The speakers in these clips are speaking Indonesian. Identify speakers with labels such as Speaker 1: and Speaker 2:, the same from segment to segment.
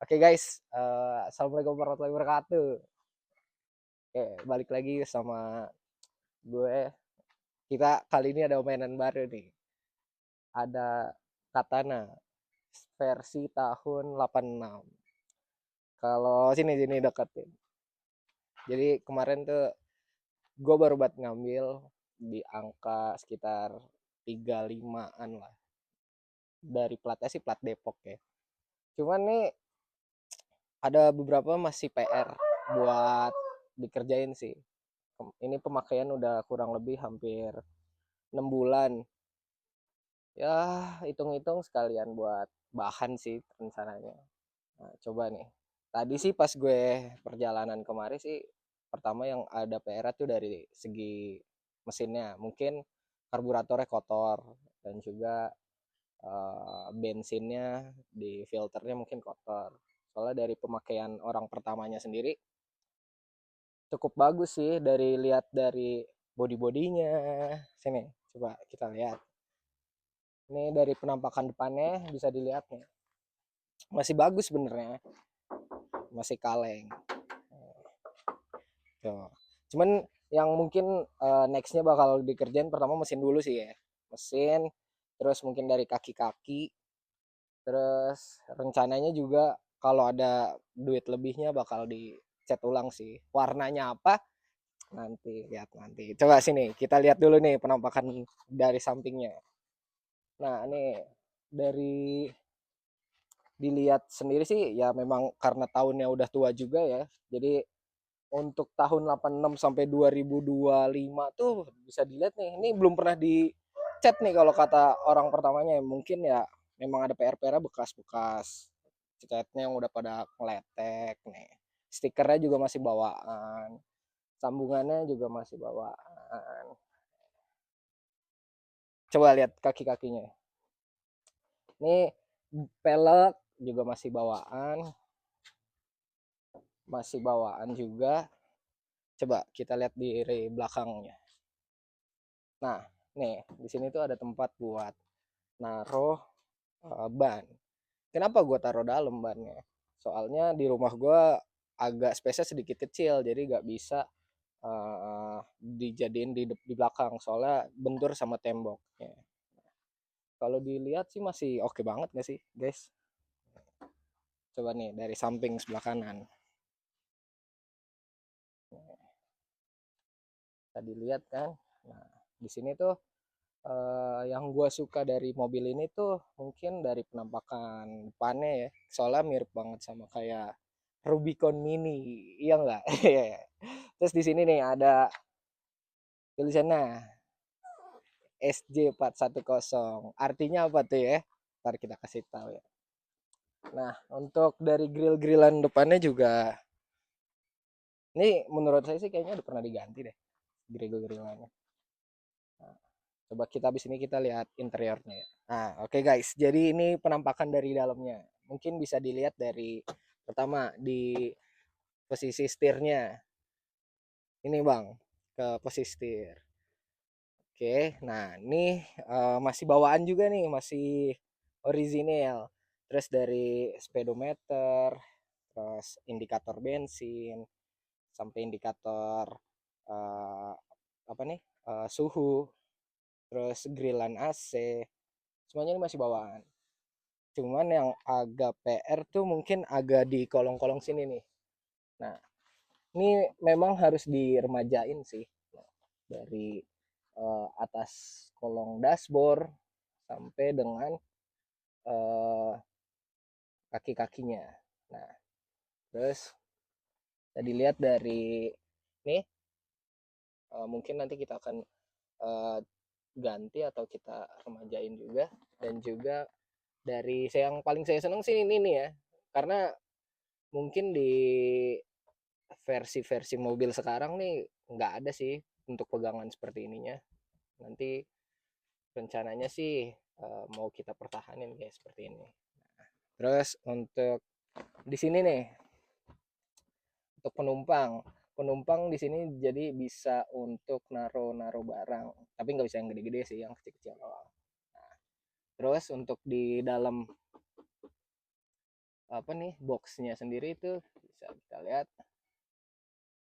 Speaker 1: Oke guys, assalamualaikum warahmatullahi wabarakatuh. Oke, balik lagi sama gue. Kita kali ini ada mainan baru nih. Ada Katana versi tahun 86. Kalau sini sini deketin. Jadi kemarin tuh gue baru buat ngambil di angka sekitar 35-an lah. Dari platnya sih plat Depok ya. Cuman nih ada beberapa masih PR buat dikerjain sih. Ini pemakaian udah kurang lebih hampir 6 bulan. Ya, hitung-hitung sekalian buat bahan sih rencananya. Nah, coba nih. Tadi sih pas gue perjalanan kemarin sih, pertama yang ada PR tuh dari segi mesinnya. Mungkin karburatornya kotor dan juga bensinnya di filternya mungkin kotor. Soalnya dari pemakaian orang pertamanya sendiri cukup bagus sih dari lihat dari body-bodinya. Sini, coba kita lihat. Ini dari penampakan depannya bisa dilihat nih. Masih bagus sebenarnya, masih kaleng. Tuh. Cuman yang mungkin nextnya bakal dikerjain pertama mesin dulu sih ya. Mesin, terus mungkin dari kaki-kaki, terus rencananya juga kalau ada duit lebihnya bakal dicat ulang sih. Warnanya apa? Nanti lihat nanti. Coba sini kita lihat dulu nih penampakan dari sampingnya. Nah, ini dari dilihat sendiri sih ya memang karena tahunnya udah tua juga ya. Jadi untuk tahun 86 sampai 2025 tuh bisa dilihat nih. Ini belum pernah dicat nih kalau kata orang pertamanya. Mungkin ya memang ada PR-PR bekas-bekas catnya yang udah pada ngeletek nih. Stikernya juga masih bawaan. Sambungannya juga masih bawaan. Coba lihat kaki-kakinya. Ini pelek juga masih bawaan. Masih bawaan juga. Coba kita lihat di belakangnya. Nah, nih di sini tuh ada tempat buat naruh ban. Kenapa gue taruh dalam bannya? Soalnya di rumah gue agak space-nya sedikit kecil, jadi nggak bisa dijadiin di belakang. Soalnya bentur sama temboknya. Kalau dilihat sih masih oke banget nggak sih, guys? Coba nih dari samping sebelah kanan. Tadi lihat kan? Nah, di sini tuh yang gue suka dari mobil ini tuh mungkin dari penampakan depannya ya. Soalnya mirip banget sama kayak Rubicon Mini, iya nggak? Terus di sini nih ada tulisannya SJ410. Artinya apa tuh ya? Ntar kita kasih tahu ya. Nah, untuk dari grill-grillan depannya juga, ini menurut saya sih kayaknya udah pernah diganti deh grill-grillannya. Nah, coba kita habis ini kita lihat interiornya ya. Nah, oke guys. Jadi ini penampakan dari dalamnya. Mungkin bisa dilihat dari pertama di posisi setirnya. Ini Bang, ke posisi setir. Oke, nah ini masih bawaan juga nih, masih orisinil. Terus dari speedometer, terus indikator bensin, sampai indikator eh, apa nih suhu, terus grillan AC, semuanya ini masih bawaan. Cuman yang agak PR tuh mungkin agak di kolong-kolong sini nih. Nah, ini memang harus diremajain sih. Nah, dari atas kolong dashboard sampai dengan eh, kaki-kakinya. Nah, terus tadi lihat dari nih mungkin nanti kita akan eh, ganti atau kita remajain juga dan juga dari saya yang paling saya senang sih ini nih ya karena mungkin di versi-versi mobil sekarang nih nggak ada sih untuk pegangan seperti ininya nanti rencananya sih mau kita pertahanin kayak seperti ini. Terus untuk di sini nih untuk penumpang, penumpang di sini jadi bisa untuk naruh-naruh barang, tapi nggak bisa yang gede-gede sih, yang kecil-kecil doang. Terus untuk di dalam apa nih boxnya sendiri itu bisa kita lihat.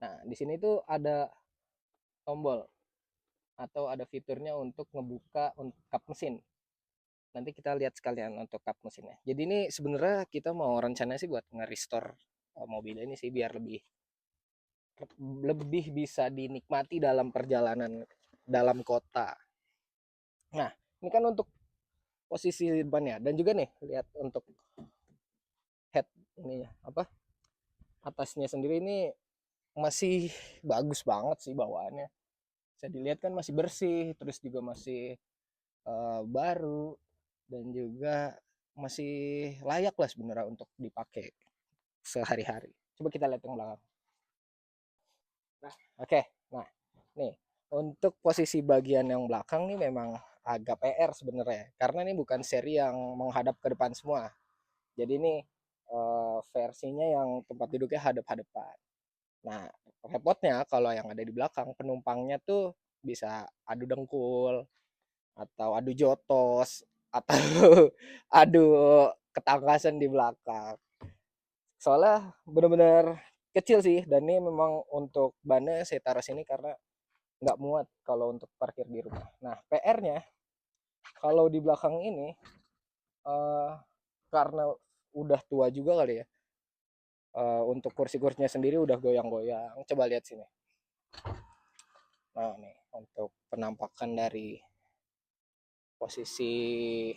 Speaker 1: Nah, di sini tuh ada tombol atau ada fiturnya untuk ngebuka kap mesin. Nanti kita lihat sekalian untuk kap mesinnya. Jadi ini sebenarnya kita mau rencana sih buat nge-restore mobil ini sih biar lebih lebih bisa dinikmati dalam perjalanan dalam kota. Nah, ini kan untuk posisi ban ya, dan juga nih lihat untuk head ini apa atasnya sendiri ini masih bagus banget sih bawaannya. Bisa dilihat kan masih bersih, terus juga masih baru, dan juga masih layak lah sebenarnya untuk dipakai sehari-hari. Coba kita lihat yang belakang. Nah, oke. Nah, nih untuk posisi bagian yang belakang nih memang agak PR sebenarnya, karena ini bukan seri yang menghadap ke depan semua. Jadi ini versinya yang tempat duduknya hadap-hadapan. Nah, repotnya kalau yang ada di belakang penumpangnya tuh bisa adu dengkul atau adu jotos atau adu ketangkasan di belakang. Soalnya benar-benar kecil sih, dan ini memang untuk bannya saya taruh sini karena nggak muat kalau untuk parkir di rumah. Nah, PR-nya kalau di belakang ini eh, karena udah tua juga kali ya. Untuk kursi-kursinya sendiri udah goyang-goyang. Coba lihat sini. Nah, nih untuk penampakan dari posisi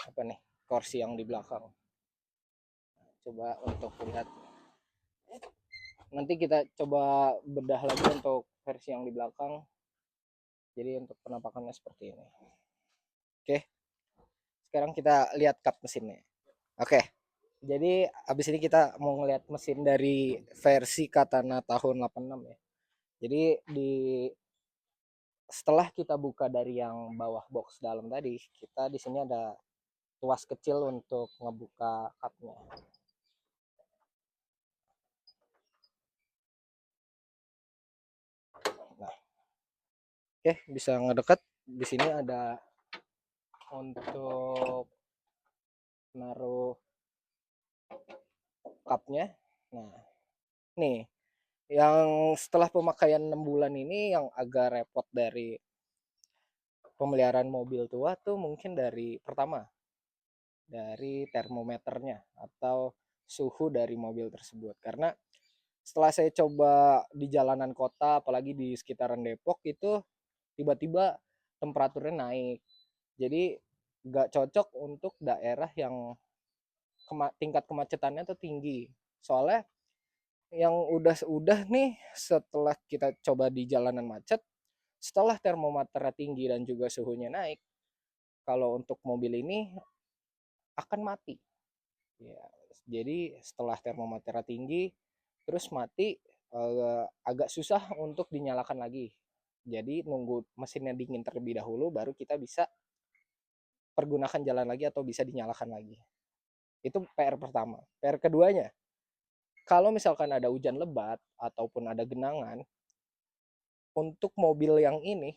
Speaker 1: apa nih kursi yang di belakang. Coba untuk lihat. Nanti kita coba bedah lagi untuk versi yang di belakang. Jadi untuk penampakannya seperti ini. Oke, sekarang kita lihat kap mesinnya. Oke, jadi abis ini kita mau ngeliat mesin dari versi Katana tahun 86 ya. Jadi setelah kita buka dari yang bawah box dalam tadi, kita di sini ada tuas kecil untuk ngebuka cupnya. Nah, oke, bisa ngedekat. Di sini ada untuk naruh cupnya. Nah, nih yang setelah pemakaian 6 bulan ini yang agak repot dari pemeliharaan mobil tua tuh mungkin dari pertama dari termometernya atau suhu dari mobil tersebut, karena setelah saya coba di jalanan kota apalagi di sekitaran Depok itu tiba-tiba temperaturnya naik, jadi nggak cocok untuk daerah yang tingkat kemacetannya tuh tinggi. Soalnya yang udah nih setelah kita coba di jalanan macet, setelah termometernya tinggi dan juga suhunya naik, kalau untuk mobil ini akan mati ya. Jadi setelah termometernya tinggi terus mati, agak susah untuk dinyalakan lagi. Jadi nunggu mesinnya dingin terlebih dahulu baru kita bisa pergunakan jalan lagi atau bisa dinyalakan lagi. Itu PR pertama. PR keduanya, kalau misalkan ada hujan lebat ataupun ada genangan, untuk mobil yang ini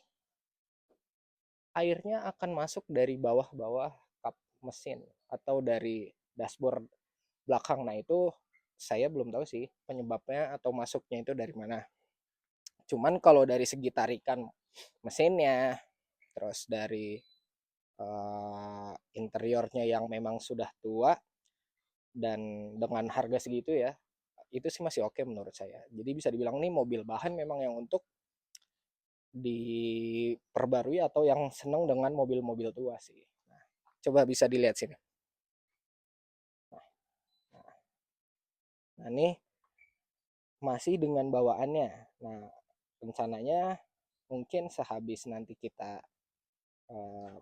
Speaker 1: airnya akan masuk dari bawah-bawah kap mesin atau dari dashboard belakang. Nah, itu saya belum tahu sih penyebabnya atau masuknya itu dari mana. Cuman kalau dari segi tarikan mesinnya, terus dari interiornya yang memang sudah tua dan dengan harga segitu ya, itu sih masih oke menurut saya. Jadi bisa dibilang nih mobil bahan memang yang untuk diperbarui atau yang seneng dengan mobil-mobil tua sih. Nah, coba bisa dilihat sini. Nah, nah ini masih dengan bawaannya. Nah, rencananya mungkin sehabis nanti kita eh,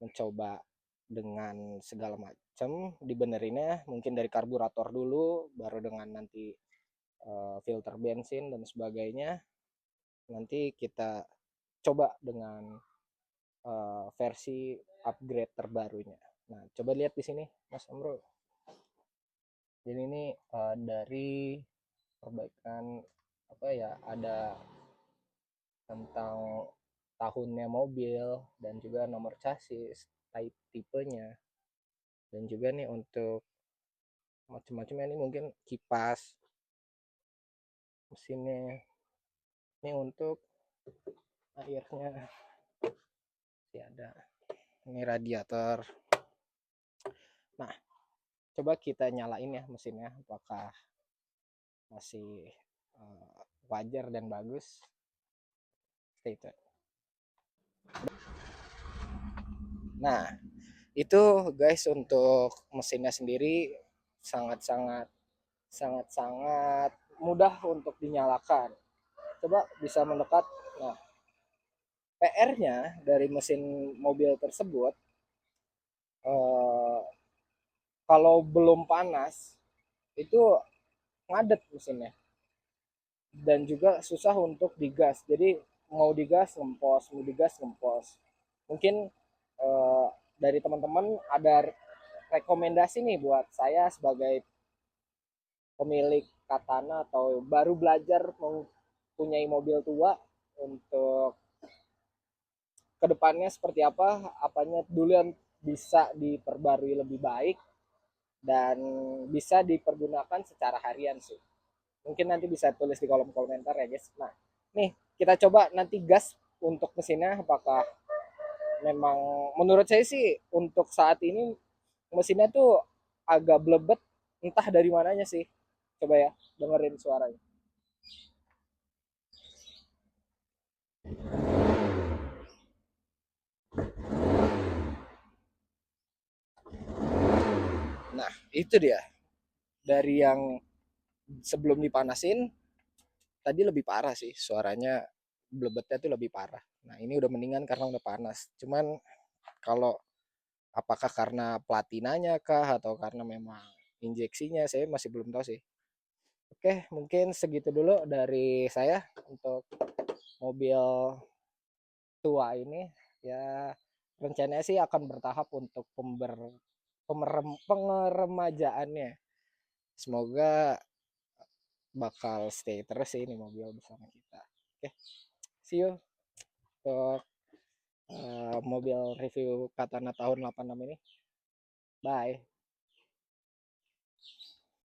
Speaker 1: mencoba dengan segala macam dibenerinnya, mungkin dari karburator dulu, baru dengan nanti filter bensin dan sebagainya. Nanti kita coba dengan versi upgrade terbarunya. Nah, coba lihat di sini, Mas Amro. Jadi ini dari perbaikan apa ya, ada tentang tahunnya mobil dan juga nomor chassis, type tipenya, dan juga nih untuk macam-macam. Ini mungkin kipas mesinnya, ini untuk airnya masih ada, ini radiator. Nah, coba kita nyalain ya mesinnya, apakah masih wajar dan bagus. Stay tune. Nah, itu guys untuk mesinnya sendiri sangat-sangat mudah untuk dinyalakan. Coba bisa mendekat. Nah, PR-nya dari mesin mobil tersebut, kalau belum panas itu ngadet mesinnya, dan juga susah untuk digas. Jadi mau digas ngempos, mau digas ngempos. Mungkin eh, dari teman-teman ada rekomendasi nih buat saya sebagai pemilik Katana atau baru belajar mempunyai mobil tua, untuk kedepannya seperti apa, apanya dulu yang bisa diperbarui lebih baik dan bisa dipergunakan secara harian sih. Mungkin nanti bisa tulis di kolom komentar ya guys. Nah, nih kita coba nanti gas untuk mesinnya, apakah memang menurut saya sih untuk saat ini mesinnya tuh agak blebet, entah dari mananya sih. Coba ya dengerin suaranya. Nah, itu dia. Dari yang sebelum dipanasin tadi lebih parah sih suaranya, blebetnya tuh lebih parah. Nah, ini udah mendingan karena udah panas. Cuman kalau apakah karena platinanya kah atau karena memang injeksinya, saya masih belum tahu sih. Oke, mungkin segitu dulu dari saya untuk mobil tua ini. Ya, rencananya sih akan bertahap untuk pengeremajaannya. Semoga bakal stay terus sih ini mobil bersama kita. Oke, see you untuk mobil review Katana tahun 86 ini. Bye.